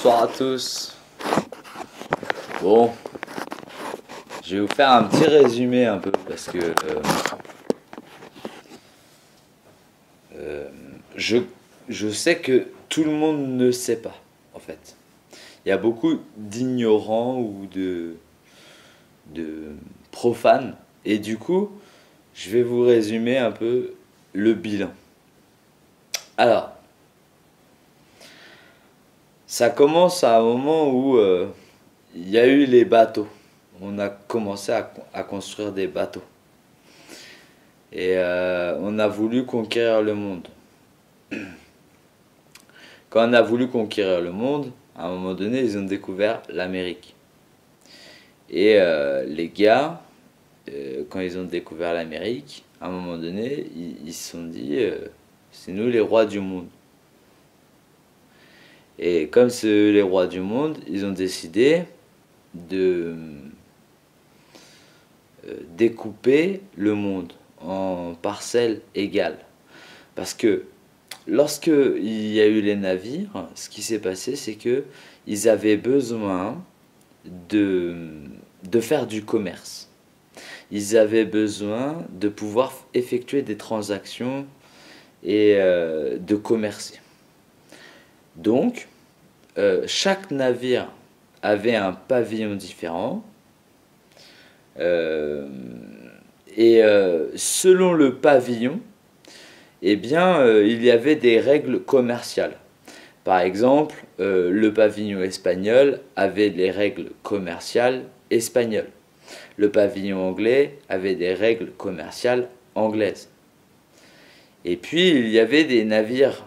Bonsoir à tous. Bon, je vais vous faire un petit résumé un peu parce que euh, je, je sais que tout le monde ne sait pas en fait. Il y a beaucoup d'ignorants ou de profanes et du coup, je vais vous résumer un peu le bilan. Alors, ça commence à un moment où il y a eu les bateaux. On a commencé à construire des bateaux. Et on a voulu conquérir le monde. Quand on a voulu conquérir le monde, à un moment donné, ils ont découvert l'Amérique. Et les gars, quand ils ont découvert l'Amérique, à un moment donné, ils se sont dit, c'est nous les rois du monde. Et comme c'est les rois du monde, ils ont décidé de découper le monde en parcelles égales. Parce que lorsque il y a eu les navires, ce qui s'est passé, c'est que ils avaient besoin de, de faire du commerce. Ils avaient besoin de pouvoir effectuer des transactions et de commercer. Donc, chaque navire avait un pavillon différent. Euh, et selon le pavillon, eh bien, il y avait des règles commerciales. Par exemple, le pavillon espagnol avait des règles commerciales espagnoles. Le pavillon anglais avait des règles commerciales anglaises. Et puis, il y avait des navires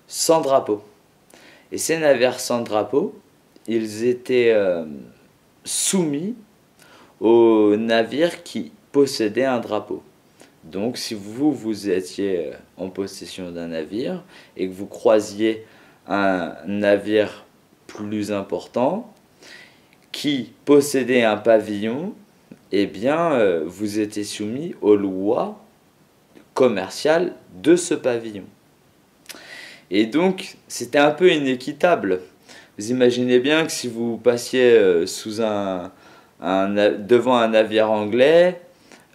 sans drapeau. Et ces navires sans drapeau, ils étaient soumis aux navires qui possédaient un drapeau. Donc si vous étiez en possession d'un navire et que vous croisiez un navire plus important qui possédait un pavillon, eh bien vous étiez soumis aux lois commerciales de ce pavillon. Et donc c'était un peu inéquitable. Vous imaginez bien que si vous passiez devant un navire anglais,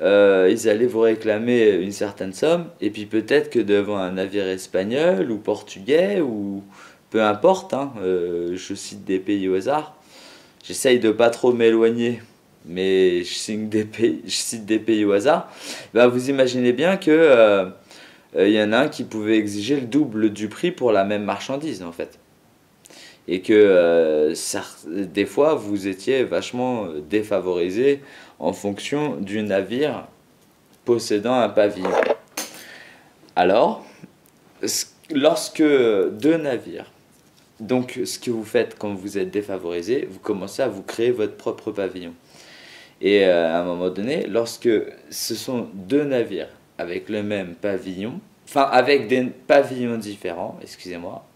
ils allaient vous réclamer une certaine somme, et puis peut-être que devant un navire espagnol ou portugais, ou peu importe, hein, je cite des pays au hasard, j'essaye de pas trop m'éloigner, mais je cite des pays au hasard, ben vous imaginez bien que y en a un qui pouvait exiger le double du prix pour la même marchandise en fait. Et que des fois vous étiez vachement défavorisé en fonction du navire possédant un pavillon. Alors, lorsque deux navires, donc ce que vous faites quand vous êtes défavorisé, vous commencez à vous créer votre propre pavillon. Et à un moment donné, lorsque ce sont deux navires avec le même pavillon, enfin avec des pavillons différents, excusez-moi,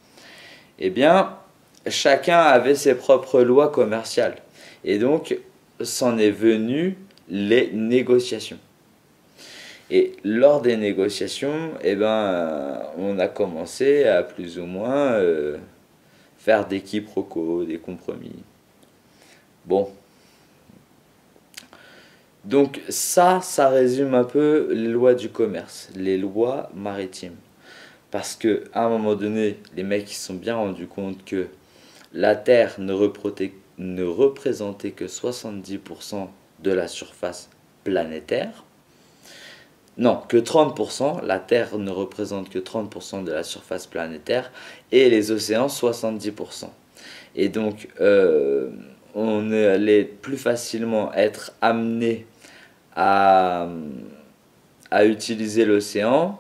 eh bien, chacun avait ses propres lois commerciales. Et donc, s'en est venu les négociations. Et lors des négociations, eh ben, on a commencé à plus ou moins faire des quiproquos, des compromis. Bon. Donc ça résume un peu les lois du commerce, les lois maritimes. Parce qu'à un moment donné, les mecs ils se sont bien rendus compte que la Terre ne représentait que 70% de la surface planétaire. Non, que 30%, la Terre ne représente que 30% de la surface planétaire et les océans 70%. Et donc, on allait plus facilement être amené à, à utiliser l'océan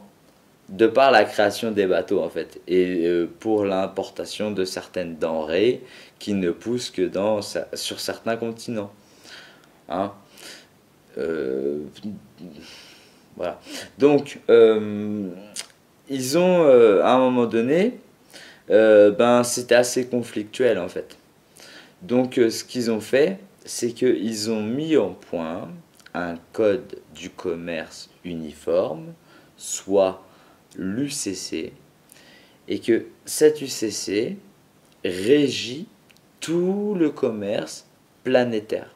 de par la création des bateaux en fait et pour l'importation de certaines denrées qui ne poussent que sur certains continents, hein. Voilà. Donc ils ont à un moment donné ben c'était assez conflictuel en fait. Donc ce qu'ils ont fait, c'est qu'ils ont mis en point un code du commerce uniforme, soit l'UCC, et que cet UCC, régit tout le commerce planétaire.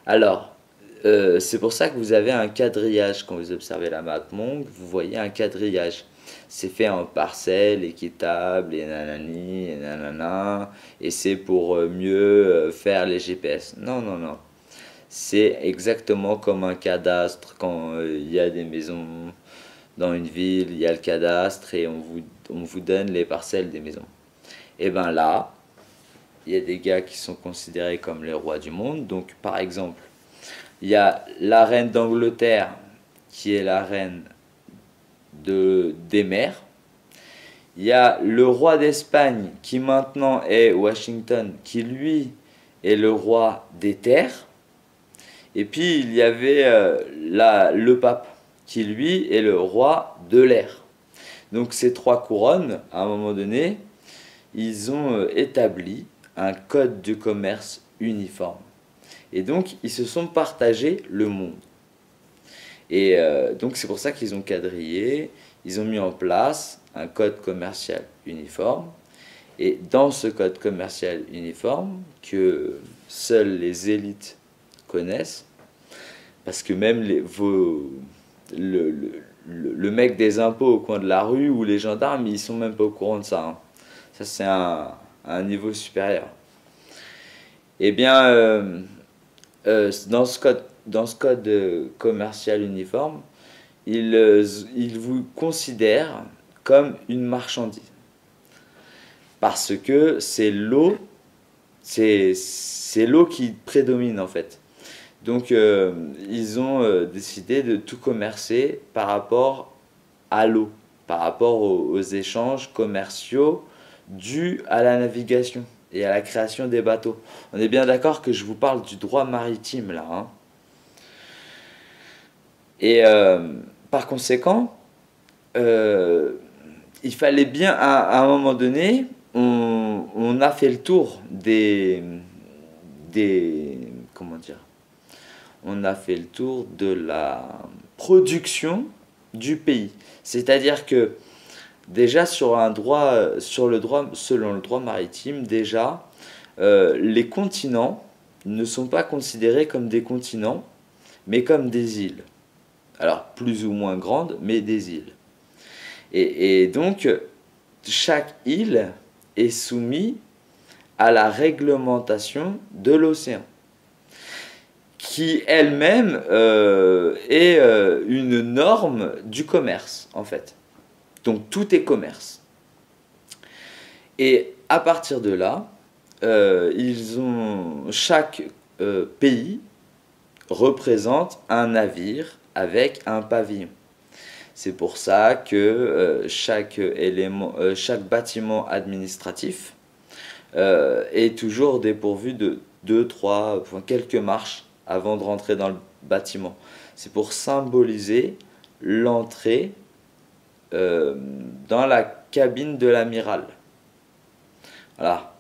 Alors, c'est pour ça que vous avez un quadrillage. Quand vous observez la map monde, vous voyez un quadrillage. C'est fait en parcelles équitables et nanani et nanana. Et c'est pour mieux faire les GPS. Non, non, non. C'est exactement comme un cadastre quand il y a des maisons dans une ville, il y a le cadastre et on vous donne les parcelles des maisons. Et bien là, il y a des gars qui sont considérés comme les rois du monde. Donc par exemple, il y a la reine d'Angleterre qui est la reine des mers. Il y a le roi d'Espagne qui maintenant est Washington, qui lui est le roi des terres. Et puis il y avait le pape qui lui est le roi de l'air. Donc ces trois couronnes, à un moment donné, ils ont établi un code de commerce uniforme. Et donc ils se sont partagés le monde. Et donc c'est pour ça qu'ils ont quadrillé, ils ont mis en place un code commercial uniforme. Et dans ce code commercial uniforme, que seules les élites connaissent, parce que même le mec des impôts au coin de la rue ou les gendarmes, ils sont même pas au courant de ça. Hein. Ça c'est un niveau supérieur. Eh bien, dans ce code commercial uniforme, il vous considère comme une marchandise. Parce que c'est l'eau qui prédomine en fait. Donc ils ont décidé de tout commercer par rapport à l'eau, par rapport aux échanges commerciaux dus à la navigation et à la création des bateaux. On est bien d'accord que je vous parle du droit maritime là. Hein. Et par conséquent, il fallait bien à un moment donné, on a fait le tour comment dire, on a fait le tour de la production du pays. C'est-à-dire que déjà selon le droit maritime, déjà, les continents ne sont pas considérés comme des continents, mais comme des îles. Alors, plus ou moins grandes, mais des îles. Et donc, chaque île est soumise à la réglementation de l'océan, qui elle-même est une norme du commerce, en fait. Donc, tout est commerce. Et à partir de là, chaque pays représente un navire avec un pavillon. C'est pour ça que chaque bâtiment administratif est toujours dépourvu de 2, 3, enfin, quelques marches avant de rentrer dans le bâtiment. C'est pour symboliser l'entrée dans la cabine de l'amiral. Voilà.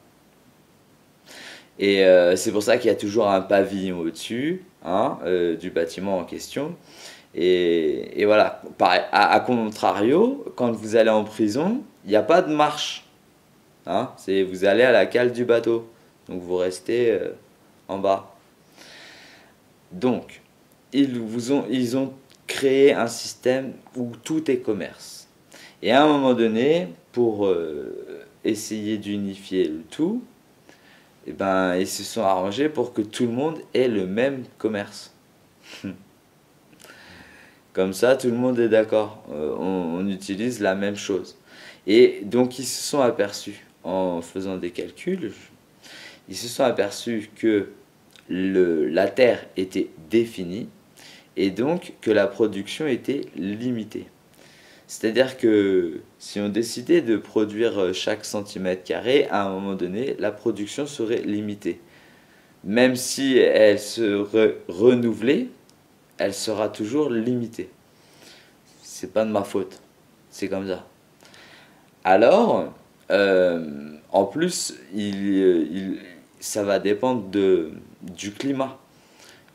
Et c'est pour ça qu'il y a toujours un pavillon au-dessus hein, du bâtiment en question. Et voilà, à contrario, quand vous allez en prison, il n'y a pas de marche. Hein, vous allez à la cale du bateau. Donc vous restez en bas. Donc, ils ont créé un système où tout est commerce. Et à un moment donné, pour essayer d'unifier le tout, eh ben, ils se sont arrangés pour que tout le monde ait le même commerce. Comme ça, tout le monde est d'accord. On utilise la même chose. Et donc, ils se sont aperçus, en faisant des calculs, ils se sont aperçus que la Terre était définie et donc que la production était limitée. C'est-à-dire que si on décidait de produire chaque centimètre carré, à un moment donné, la production serait limitée. Même si elle se renouvelait, elle sera toujours limitée. C'est pas de ma faute. C'est comme ça. Alors, en plus, ça va dépendre du climat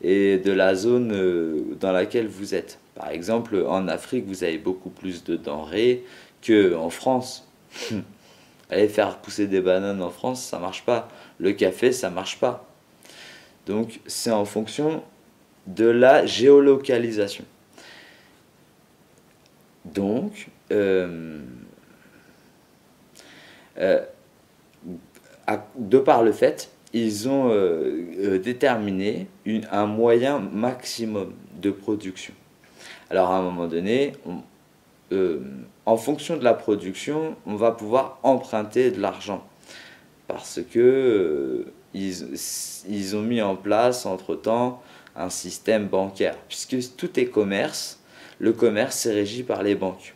et de la zone dans laquelle vous êtes. Par exemple, en Afrique, vous avez beaucoup plus de denrées qu'en France. Aller faire pousser des bananes en France, ça marche pas. Le café, ça marche pas. Donc c'est en fonction de la géolocalisation. Donc, de par le fait, ils ont déterminé un moyen maximum de production. Alors à un moment donné, en fonction de la production, on va pouvoir emprunter de l'argent. Parce que ils ont mis en place entre-temps un système bancaire. Puisque tout est commerce, le commerce c'est régi par les banques.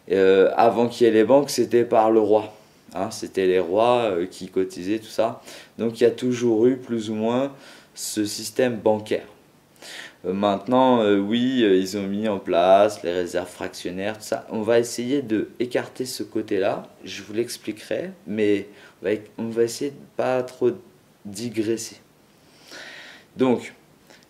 Avant qu'il y ait les banques, c'était par le roi. Hein, c'était les rois qui cotisaient, tout ça. Donc il y a toujours eu plus ou moins ce système bancaire. Maintenant, oui, ils ont mis en place les réserves fractionnaires, tout ça. On va essayer de écarter ce côté-là. Je vous l'expliquerai, mais on va essayer de pas trop digresser. Donc,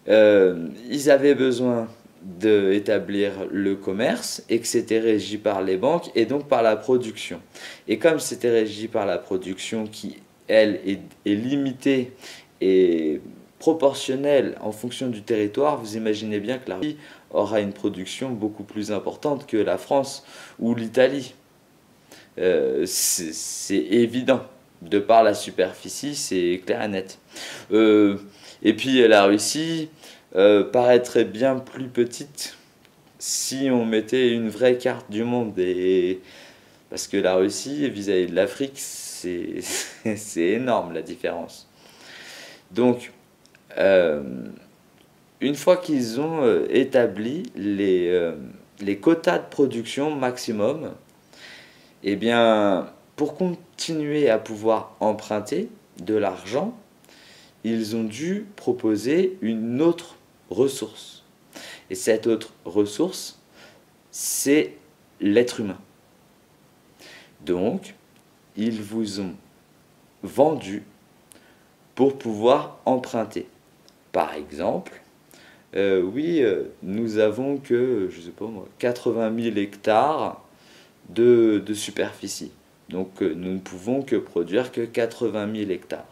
ils avaient besoin d'établir le commerce et que c'était régi par les banques et donc par la production. Et comme c'était régi par la production qui, elle, est limitée et proportionnelle en fonction du territoire, vous imaginez bien que la Russie aura une production beaucoup plus importante que la France ou l'Italie. C'est évident. De par la superficie, c'est clair et net. Et puis la Russie paraîtrait bien plus petite si on mettait une vraie carte du monde. Parce que la Russie, vis-à-vis de l'Afrique, c'est énorme la différence. Donc, une fois qu'ils ont établi les quotas de production maximum, eh bien, pour continuer à pouvoir emprunter de l'argent, ils ont dû proposer une autre ressource. Et cette autre ressource, c'est l'être humain. Donc, ils vous ont vendu pour pouvoir emprunter. Par exemple, nous avons que, je sais pas moi, 80 000 hectares de superficie. Donc nous ne pouvons que produire que 80 000 hectares.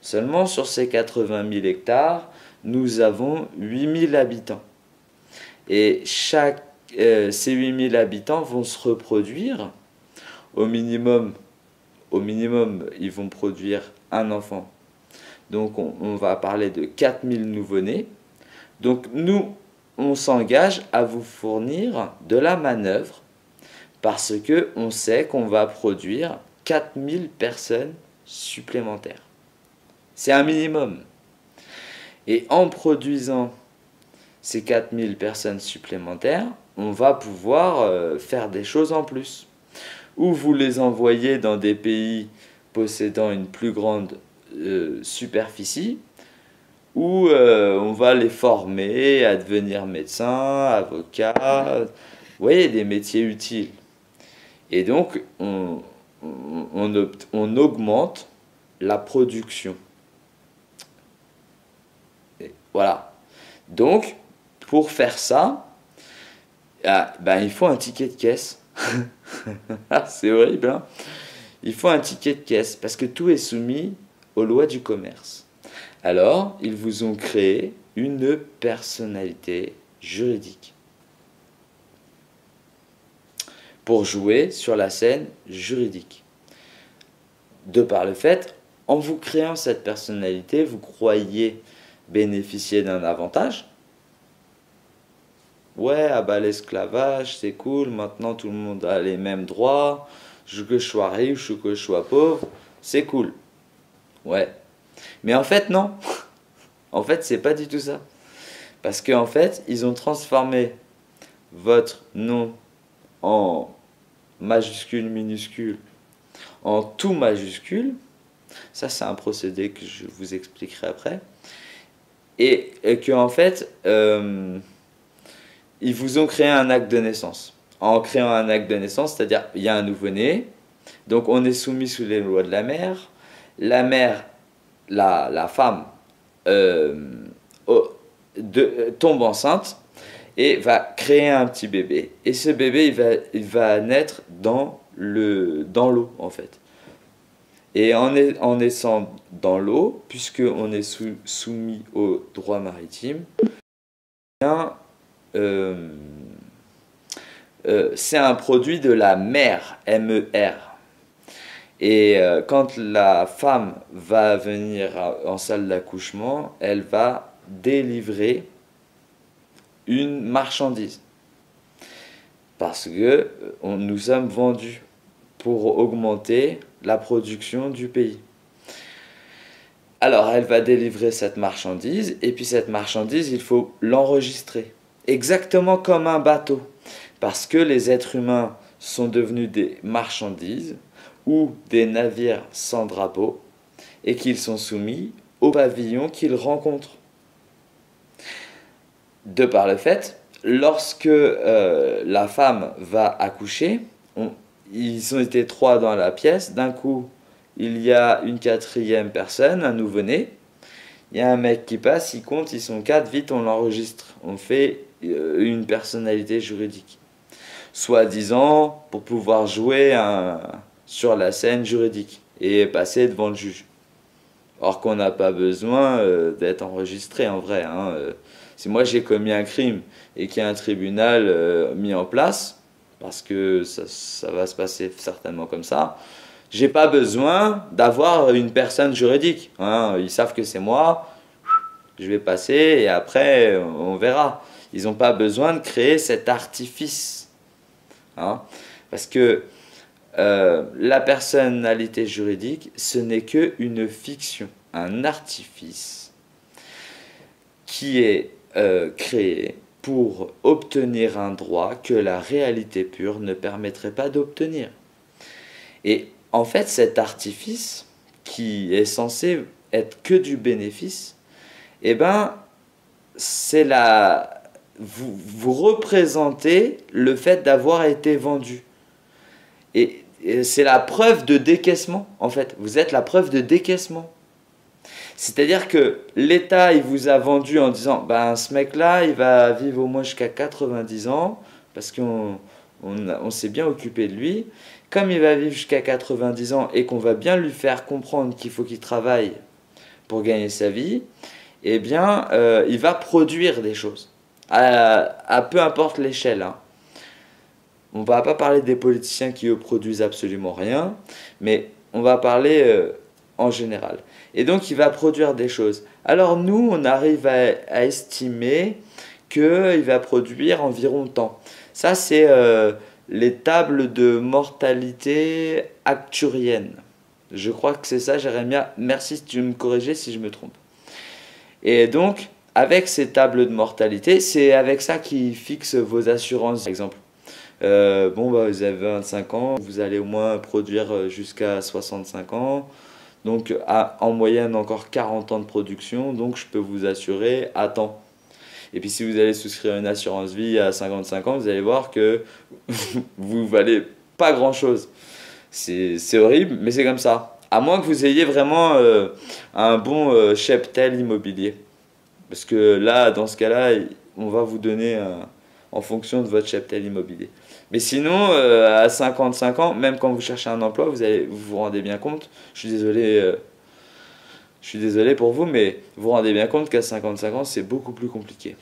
Seulement sur ces 80 000 hectares, nous avons 8 000 habitants. Et ces 8 000 habitants vont se reproduire. Au minimum, ils vont produire un enfant. Donc on va parler de 4 000 nouveau-nés. Donc nous, on s'engage à vous fournir de la manœuvre parce qu'on sait qu'on va produire 4000 personnes supplémentaires. C'est un minimum. Et en produisant ces 4000 personnes supplémentaires, on va pouvoir faire des choses en plus. Ou vous les envoyez dans des pays possédant une plus grande superficie, où on va les former à devenir médecins, avocats, vous voyez, des métiers utiles. Et donc, on augmente la production. Et voilà. Donc, pour faire ça, il faut un ticket de caisse. C'est horrible, hein? Il faut un ticket de caisse parce que tout est soumis aux lois du commerce. Alors, ils vous ont créé une personnalité juridique pour jouer sur la scène juridique. De par le fait, en vous créant cette personnalité, vous croyez bénéficier d'un avantage. Ouais, l'esclavage, c'est cool, maintenant tout le monde a les mêmes droits, que je sois riche ou que je sois pauvre, c'est cool. Ouais. Mais en fait, non. En fait, c'est pas du tout ça. Parce qu'en fait, ils ont transformé votre nom en majuscule, minuscule, en tout majuscule. Ça, c'est un procédé que je vous expliquerai après. Et que en fait, ils vous ont créé un acte de naissance. En créant un acte de naissance, c'est-à-dire il y a un nouveau-né, donc on est soumis sous les lois de la mère. La mère, la femme, tombe enceinte et va créer un petit bébé. Et ce bébé, il va naître dans l'eau, en fait. Et en naissant dans l'eau, puisqu'on est soumis au droit maritime, bien, euh, c'est un produit de la mer, MER. Et quand la femme va venir en salle d'accouchement, elle va délivrer une marchandise. Parce que nous sommes vendus pour augmenter la production du pays. Alors elle va délivrer cette marchandise, et puis cette marchandise, il faut l'enregistrer. Exactement comme un bateau. Parce que les êtres humains sont devenus des marchandises ou des navires sans drapeau, et qu'ils sont soumis au pavillon qu'ils rencontrent. De par le fait, lorsque la femme va accoucher, ils ont été 3 dans la pièce, d'un coup il y a une 4e personne, un nouveau-né, il y a un mec qui passe, il compte, ils sont 4, vite on l'enregistre, on fait une personnalité juridique. Soi-disant pour pouvoir jouer sur la scène juridique et passer devant le juge. Or qu'on n'a pas besoin d'être enregistré en vrai. Hein. Si moi j'ai commis un crime et qu'il y a un tribunal mis en place, parce que ça va se passer certainement comme ça, j'ai pas besoin d'avoir une personne juridique. Hein. Ils savent que c'est moi, je vais passer et après on verra. Ils n'ont pas besoin de créer cet artifice. Hein. Parce que la personnalité juridique, ce n'est qu'une fiction, un artifice qui est créé pour obtenir un droit que la réalité pure ne permettrait pas d'obtenir. Et en fait, cet artifice, qui est censé être que du bénéfice, eh ben, c'est vous représentez le fait d'avoir été vendu. Et c'est la preuve de décaissement, en fait. Vous êtes la preuve de décaissement. C'est-à-dire que l'État, il vous a vendu en disant, ben, ce mec-là, il va vivre au moins jusqu'à 90 ans, parce qu'on s'est bien occupé de lui. Comme il va vivre jusqu'à 90 ans et qu'on va bien lui faire comprendre qu'il faut qu'il travaille pour gagner sa vie, eh bien, il va produire des choses, à peu importe l'échelle. Hein. On ne va pas parler des politiciens qui, eux, produisent absolument rien, mais on va parler en général. Et donc, il va produire des choses. Alors, nous, on arrive à estimer qu'il va produire environ tant. Ça, c'est les tables de mortalité acturienne. Je crois que c'est ça, Jérémie. Merci si tu me corriges si je me trompe. Et donc, avec ces tables de mortalité, c'est avec ça qu'ils fixent vos assurances, par exemple. Bon, bah, vous avez 25 ans, vous allez au moins produire jusqu'à 65 ans. Donc, en moyenne, encore 40 ans de production. Donc, je peux vous assurer à temps. Et puis, si vous allez souscrire une assurance vie à 55 ans, vous allez voir que vous valez pas grand-chose. C'est horrible, mais c'est comme ça. À moins que vous ayez vraiment un bon cheptel immobilier. Parce que là, dans ce cas-là, on va vous donner en fonction de votre cheptel immobilier. Mais sinon, à 55 ans, même quand vous cherchez un emploi, vous rendez bien compte, je suis désolé pour vous, mais vous vous rendez bien compte qu'à 55 ans, c'est beaucoup plus compliqué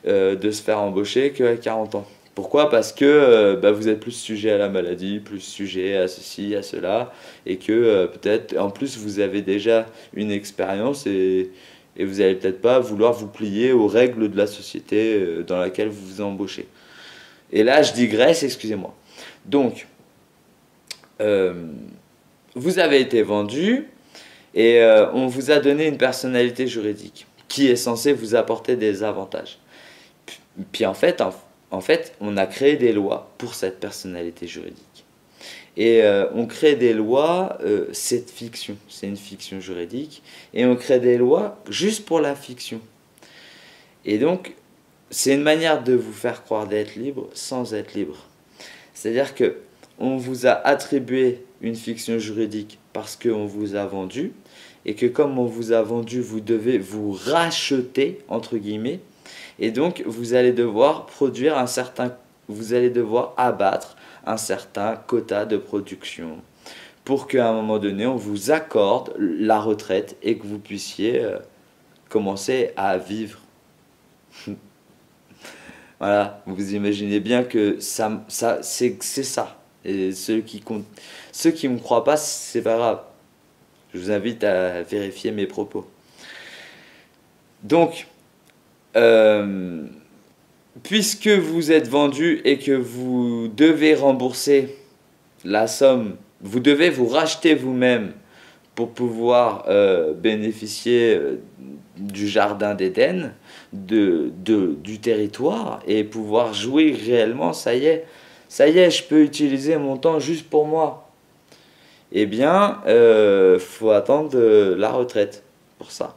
de se faire embaucher qu'à 40 ans. Pourquoi? Parce que vous êtes plus sujet à la maladie, plus sujet à ceci, à cela, et que peut-être, en plus, vous avez déjà une expérience et vous n'allez peut-être pas vouloir vous plier aux règles de la société dans laquelle vous vous embauchez. Et là, je digresse, excusez-moi. Donc, vous avez été vendu et on vous a donné une personnalité juridique qui est censée vous apporter des avantages. Puis en fait, on a créé des lois pour cette personnalité juridique. Et on crée des lois, c'est fiction, c'est une fiction juridique, et on crée des lois juste pour la fiction. Et donc, c'est une manière de vous faire croire d'être libre sans être libre. C'est-à-dire que on vous a attribué une fiction juridique parce qu'on vous a vendu, et que comme on vous a vendu, vous devez vous racheter, entre guillemets, et donc vous allez devoir vous allez devoir abattre un certain quota de production pour qu'à un moment donné, on vous accorde la retraite et que vous puissiez commencer à vivre. Voilà, vous imaginez bien que c'est ça. Et ceux qui me croient pas, c'est pas grave. Je vous invite à vérifier mes propos. Donc, euh, puisque vous êtes vendu et que vous devez rembourser la somme, vous devez vous racheter vous-même pour pouvoir bénéficier du jardin d'Éden, du territoire et pouvoir jouir réellement, ça y est, je peux utiliser mon temps juste pour moi. Eh bien, faut attendre la retraite pour ça.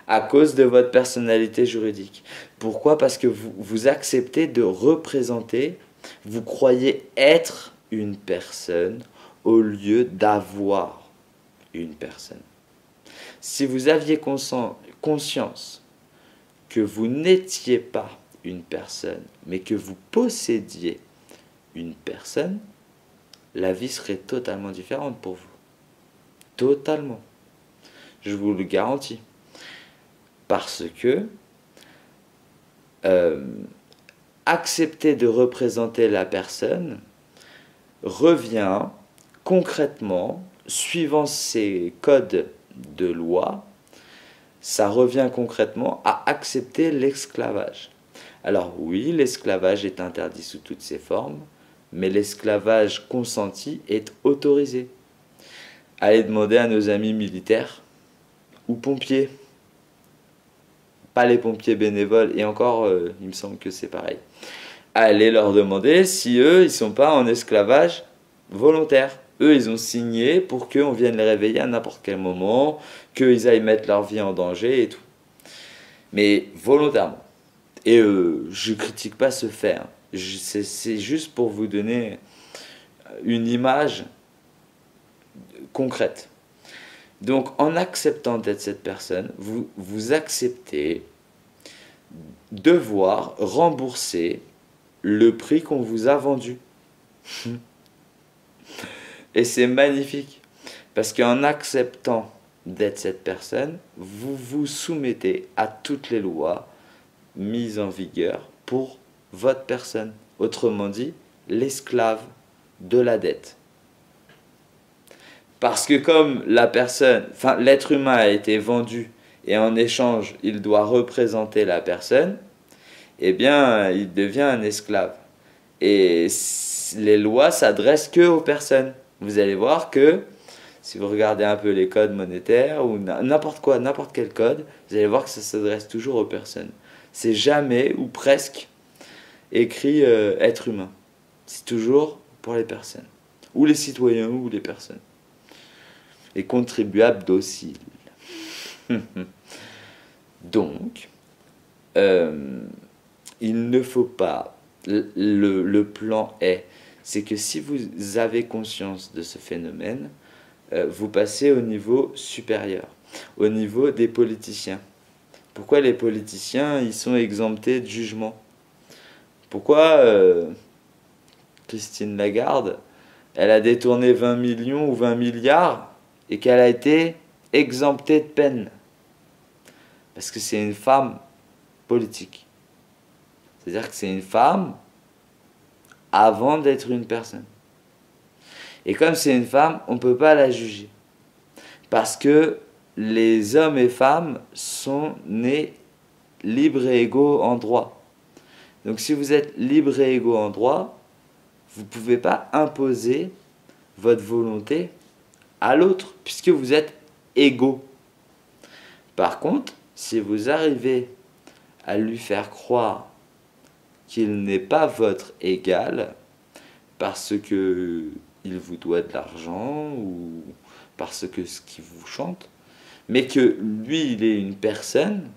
À cause de votre personnalité juridique. Pourquoi? Parce que vous acceptez de représenter, vous croyez être une personne au lieu d'avoir une personne. Si vous aviez conscience que vous n'étiez pas une personne, mais que vous possédiez une personne, la vie serait totalement différente pour vous. Totalement. Je vous le garantis. Parce que accepter de représenter la personne revient concrètement, suivant ces codes de loi, ça revient concrètement à accepter l'esclavage. Alors oui, l'esclavage est interdit sous toutes ses formes, mais l'esclavage consenti est autorisé. Allez demander à nos amis militaires ou pompiers. Pas les pompiers bénévoles, et encore, il me semble que c'est pareil. Allez leur demander si eux, ils sont pas en esclavage volontaire. Eux, ils ont signé pour qu'on vienne les réveiller à n'importe quel moment, qu'ils aillent mettre leur vie en danger et tout. Mais volontairement. Et je critique pas ce fait. Hein. C'est juste pour vous donner une image concrète. Donc, en acceptant d'être cette personne, vous acceptez devoir rembourser le prix qu'on vous a vendu. Et c'est magnifique. Parce qu'en acceptant d'être cette personne, vous vous soumettez à toutes les lois mises en vigueur pour votre personne. Autrement dit, l'esclave de la dette. Parce que comme l'être humain a été vendu et en échange, il doit représenter la personne, eh bien, il devient un esclave. Et les lois s'adressent que aux personnes. Vous allez voir que, si vous regardez un peu les codes monétaires ou n'importe quoi, n'importe quel code, vous allez voir que ça s'adresse toujours aux personnes. C'est jamais ou presque écrit être humain. C'est toujours pour les personnes. Ou les citoyens ou les personnes. Les contribuables dociles. Donc, il ne faut pas, le plan c'est que si vous avez conscience de ce phénomène, vous passez au niveau supérieur, au niveau des politiciens. Pourquoi les politiciens, ils sont exemptés de jugement? Pourquoi Christine Lagarde, elle a détourné 20 millions ou 20 milliards et qu'elle a été exemptée de peine? Parce que c'est une femme politique. C'est-à-dire que c'est une femme avant d'être une personne. Et comme c'est une femme, on ne peut pas la juger. Parce que les hommes et femmes sont nés libres et égaux en droit. Donc si vous êtes libre et égaux en droit, vous ne pouvez pas imposer votre volonté à l'autre, puisque vous êtes égaux. Par contre, si vous arrivez à lui faire croire qu'il n'est pas votre égal, parce que il vous doit de l'argent, ou parce que ce qu'il vous chante, mais que lui, il est une personne,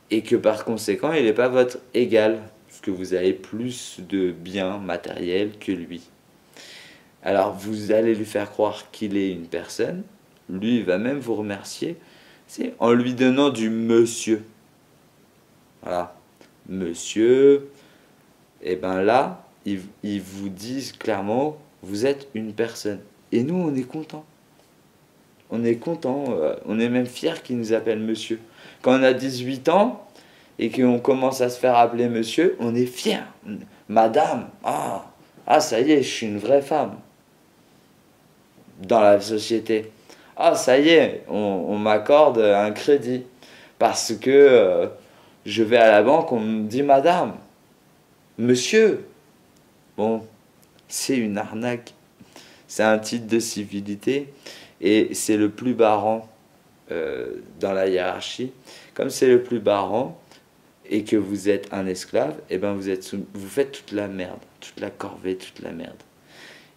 et que par conséquent, il n'est pas votre égal, parce que vous avez plus de biens matériels que lui. Alors vous allez lui faire croire qu'il est une personne, lui il va même vous remercier, c'est en lui donnant du monsieur. Voilà, monsieur, et bien là, ils vous disent clairement, vous êtes une personne. Et nous, on est content. On est content, on est même fier qu'ils nous appellent monsieur. Quand on a 18 ans et qu'on commence à se faire appeler monsieur, on est fier. Madame, ça y est, je suis une vraie femme dans la société. Ah, ça y est, on m'accorde un crédit parce que je vais à la banque, on me dit madame, monsieur. Bon, c'est une arnaque. C'est un titre de civilité et c'est le plus bas rang dans la hiérarchie. Comme c'est le plus bas rang et que vous êtes un esclave, et ben vous faites toute la merde, toute la corvée, toute la merde.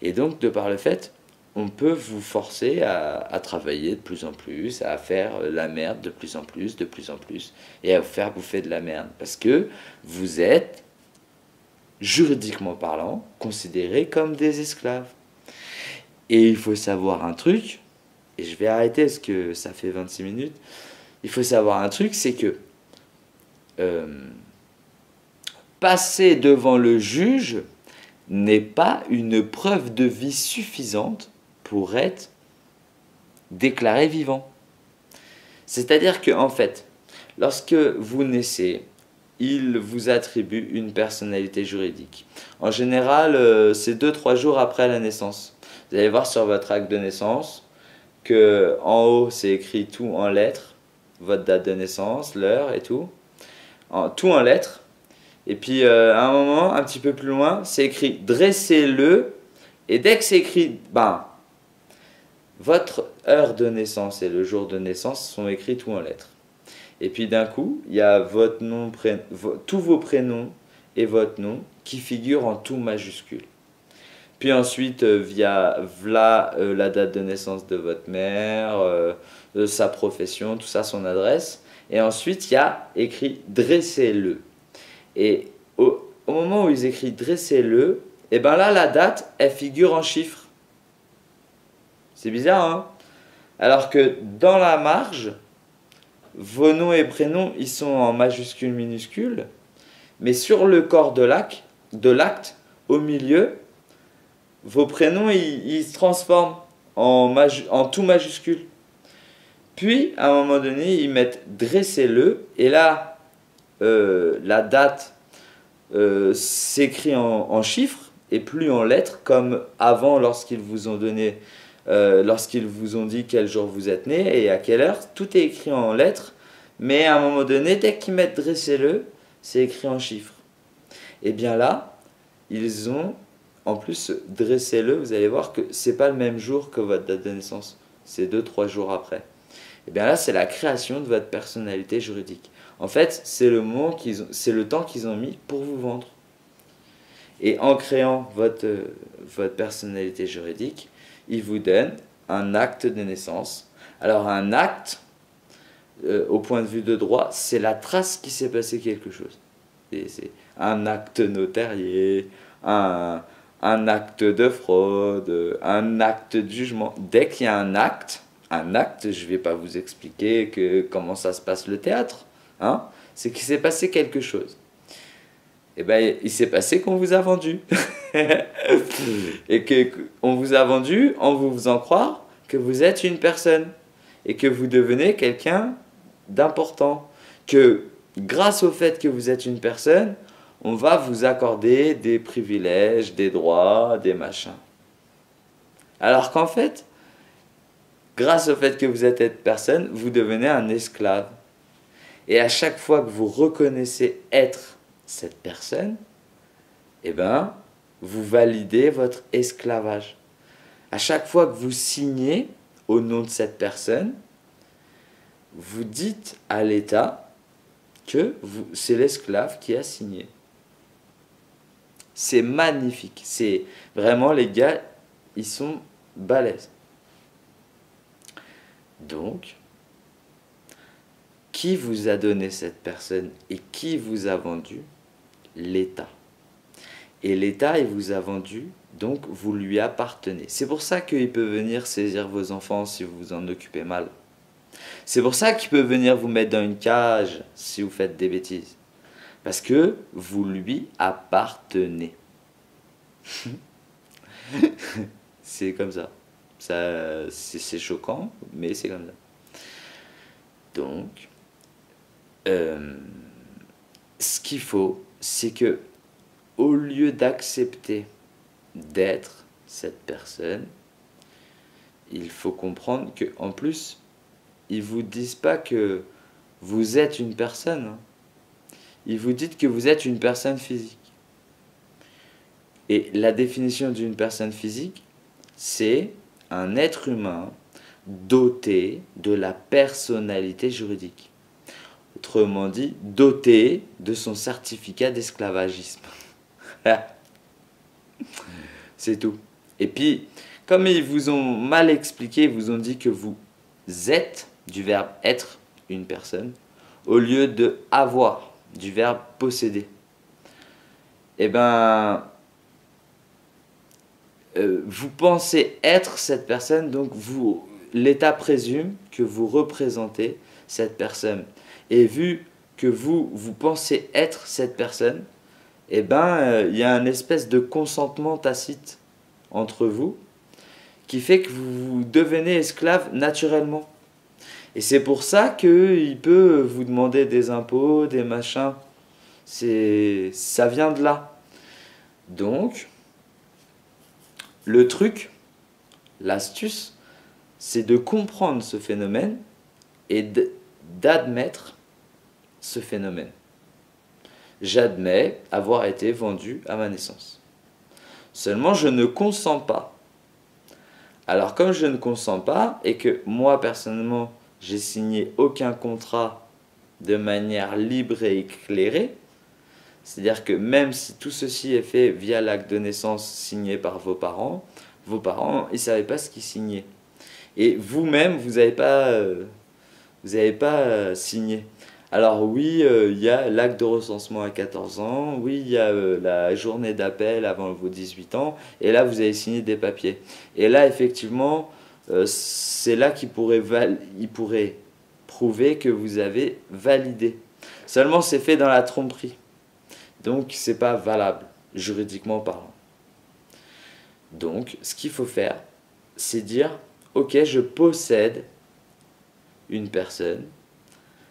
Et donc, de par le fait, on peut vous forcer à travailler de plus en plus, à faire la merde de plus en plus, et à vous faire bouffer de la merde. Parce que vous êtes, juridiquement parlant, considérés comme des esclaves. Et il faut savoir un truc, et je vais arrêter parce que ça fait 26 minutes, il faut savoir un truc, c'est que passer devant le juge n'est pas une preuve de vie suffisante pour être déclaré vivant. C'est-à-dire que, en fait, lorsque vous naissez, il vous attribue une personnalité juridique. En général, c'est 2-3 jours après la naissance. Vous allez voir sur votre acte de naissance que en haut, c'est écrit tout en lettres, votre date de naissance, l'heure et tout. Tout en lettres. Et puis, à un moment, un petit peu plus loin, c'est écrit « dressez-le ». Et dès que c'est écrit, votre heure de naissance et le jour de naissance sont écrits tout en lettres. Et puis d'un coup, il y a votre nom, tous vos prénoms et votre nom qui figurent en tout majuscule. Puis ensuite, la date de naissance de votre mère, sa profession, tout ça, son adresse. Et ensuite, il y a écrit « dressez-le ». Et au moment où ils écrivent « dressez-le », et bien là, la date, elle figure en chiffres. C'est bizarre, hein? Alors que dans la marge, vos noms et prénoms, ils sont en majuscules, minuscules. Mais sur le corps de l'acte, au milieu, vos prénoms, ils se transforment en tout majuscule. Puis, à un moment donné, ils mettent « dressez-le » et là, la date s'écrit en chiffres et plus en lettres, comme avant lorsqu'ils vous ont donné, lorsqu'ils vous ont dit quel jour vous êtes né et à quelle heure. Tout est écrit en lettres, mais à un moment donné, dès qu'ils mettent « dressez-le », c'est écrit en chiffres. Et bien là, ils ont, en plus, « dressez-le », vous allez voir que c'est pas le même jour que votre date de naissance, c'est 2-3 jours après. Et bien là, c'est la création de votre personnalité juridique. En fait, c'est le temps qu'ils ont mis pour vous vendre. Et en créant votre personnalité juridique, ils vous donnent un acte de naissance. Alors un acte, au point de vue de droit, c'est la trace qu'il s'est passé quelque chose. C'est un acte notarié, un acte de fraude, un acte de jugement. Dès qu'il y a un acte, je ne vais pas vous expliquer comment ça se passe le théâtre. Hein, c'est qu'il s'est passé quelque chose. Et bien, il s'est passé qu'on vous a vendu. Et qu'on vous a vendu en vous faisant croire que vous êtes une personne. Et que vous devenez quelqu'un d'important. Que grâce au fait que vous êtes une personne, on va vous accorder des privilèges, des droits, des machins. Alors qu'en fait, grâce au fait que vous êtes une personne, vous devenez un esclave. Et à chaque fois que vous reconnaissez être cette personne, eh ben, vous validez votre esclavage. À chaque fois que vous signez au nom de cette personne, vous dites à l'État que c'est l'esclave qui a signé. C'est magnifique. C'est vraiment, les gars, ils sont balèzes. Donc, qui vous a donné cette personne et qui vous a vendu? L'État. Et l'État, il vous a vendu, donc vous lui appartenez. C'est pour ça qu'il peut venir saisir vos enfants si vous vous en occupez mal. C'est pour ça qu'il peut venir vous mettre dans une cage si vous faites des bêtises. Parce que vous lui appartenez. C'est comme ça. C'est choquant, mais c'est comme ça. Donc, ce qu'il faut, c'est que au lieu d'accepter d'être cette personne, il faut comprendre que en plus, ils vous disent pas que vous êtes une personne, hein. Ils vous disent que vous êtes une personne physique. Et la définition d'une personne physique, c'est un être humain doté de la personnalité juridique. Autrement dit, doté de son certificat d'esclavagisme. C'est tout. Et puis, comme ils vous ont mal expliqué, ils vous ont dit que vous êtes, du verbe être, une personne, au lieu de avoir, du verbe posséder. Eh ben, vous pensez être cette personne, donc l'État présume que vous représentez cette personne. Et vu que vous pensez être cette personne, eh ben, il y a une espèce de consentement tacite entre vous qui fait que vous devenez esclave naturellement. Et c'est pour ça qu'il peut vous demander des impôts, des machins. Ça vient de là. Donc, le truc, l'astuce, c'est de comprendre ce phénomène et d'admettre ce phénomène. J'admets avoir été vendu à ma naissance. Seulement, je ne consens pas. Alors, comme je ne consens pas et que moi, personnellement, j'ai signé aucun contrat de manière libre et éclairée, c'est-à-dire que même si tout ceci est fait via l'acte de naissance signé par vos parents, ils ne savaient pas ce qu'ils signaient. Et vous-même, vous n'avez pas signé. Alors oui, il y a l'acte de recensement à 14 ans, oui, il y a la journée d'appel avant vos 18 ans, et là, vous avez signé des papiers. Et là, effectivement, c'est là qu'il pourrait prouver que vous avez validé. Seulement, c'est fait dans la tromperie. Donc, c'est pas valable, juridiquement parlant. Donc, ce qu'il faut faire, c'est dire, ok, je possède une personne,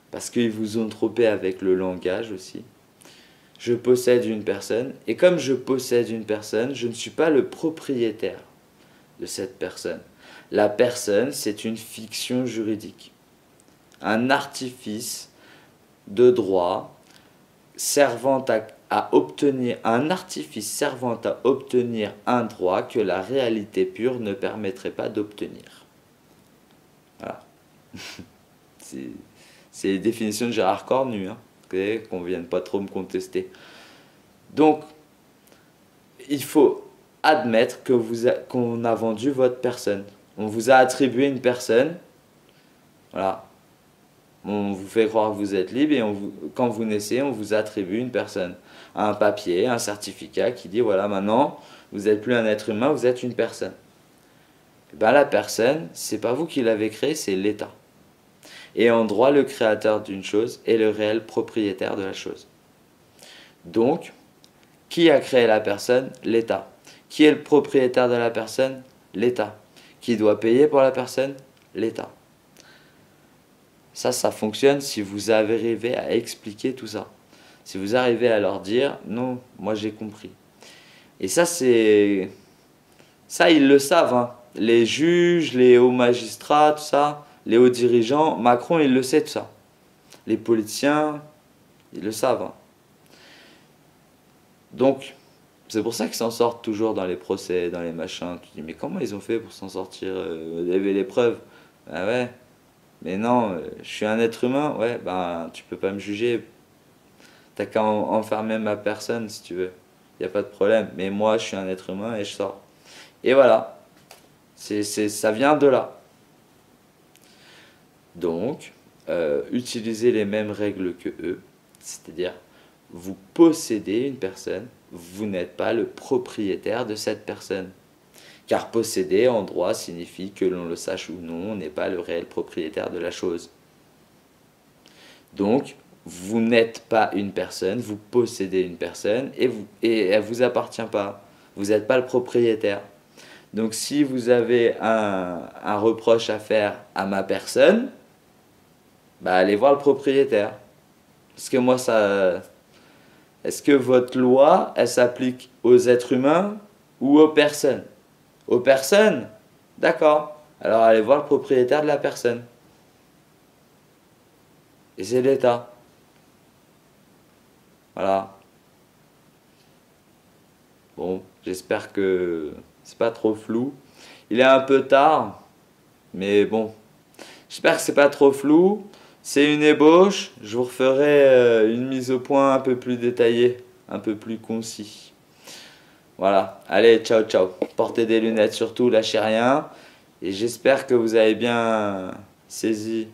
parce qu'ils vous ont trompé avec le langage aussi. Je possède une personne, et comme je possède une personne, je ne suis pas le propriétaire de cette personne. La personne, c'est une fiction juridique, un artifice de droit servant à obtenir un artifice servant à obtenir un droit que la réalité pure ne permettrait pas d'obtenir. Voilà. C'est les définitions de Gérard Cornu, hein, qu'on ne vienne pas trop me contester. Donc, il faut admettre que qu'on a vendu votre personne. On vous a attribué une personne. Voilà. On vous fait croire que vous êtes libre et quand vous naissez, on vous attribue une personne. Un papier, un certificat qui dit voilà, maintenant, vous n'êtes plus un être humain, vous êtes une personne. Et ben, la personne, c'est pas vous qui l'avez créée, c'est l'État. Et en droit, le créateur d'une chose est le réel propriétaire de la chose. Donc, qui a créé la personne? L'État. Qui est le propriétaire de la personne? L'État. Qui doit payer pour la personne? L'État. Ça fonctionne si vous arrivez à expliquer tout ça. Si vous arrivez à leur dire, non, moi j'ai compris. Et ça, ils le savent, hein. Les juges, les hauts magistrats, tout ça, les hauts dirigeants, Macron, il le sait tout ça. Les politiciens, ils le savent, hein. Donc, c'est pour ça qu'ils s'en sortent toujours dans les procès, dans les machins. Tu dis, mais comment ils ont fait pour s'en sortir? Vous avez les preuves? Ah ouais. Mais non, je suis un être humain, ouais, ben tu peux pas me juger. T'as qu'à enfermer ma personne si tu veux. Y a pas de problème. Mais moi, je suis un être humain et je sors. Et voilà. Ça vient de là. Donc, utilisez les mêmes règles que eux. C'est-à-dire, vous possédez une personne, vous n'êtes pas le propriétaire de cette personne. Car posséder en droit signifie que l'on le sache ou non, on n'est pas le réel propriétaire de la chose. Donc, vous n'êtes pas une personne, vous possédez une personne et elle ne vous appartient pas. Vous n'êtes pas le propriétaire. Donc si vous avez un reproche à faire à ma personne, bah allez voir le propriétaire. Parce que moi, ça... Est-ce que votre loi, elle s'applique aux êtres humains ou aux personnes? Aux personnes? D'accord. Alors allez voir le propriétaire de la personne. Et c'est l'État. Voilà. Bon, j'espère que c'est pas trop flou. Il est un peu tard, mais bon. J'espère que c'est pas trop flou. C'est une ébauche. Je vous referai une mise au point un peu plus détaillée, un peu plus concis. Voilà. Allez, ciao, ciao. Portez des lunettes surtout, lâchez rien. Et j'espère que vous avez bien saisi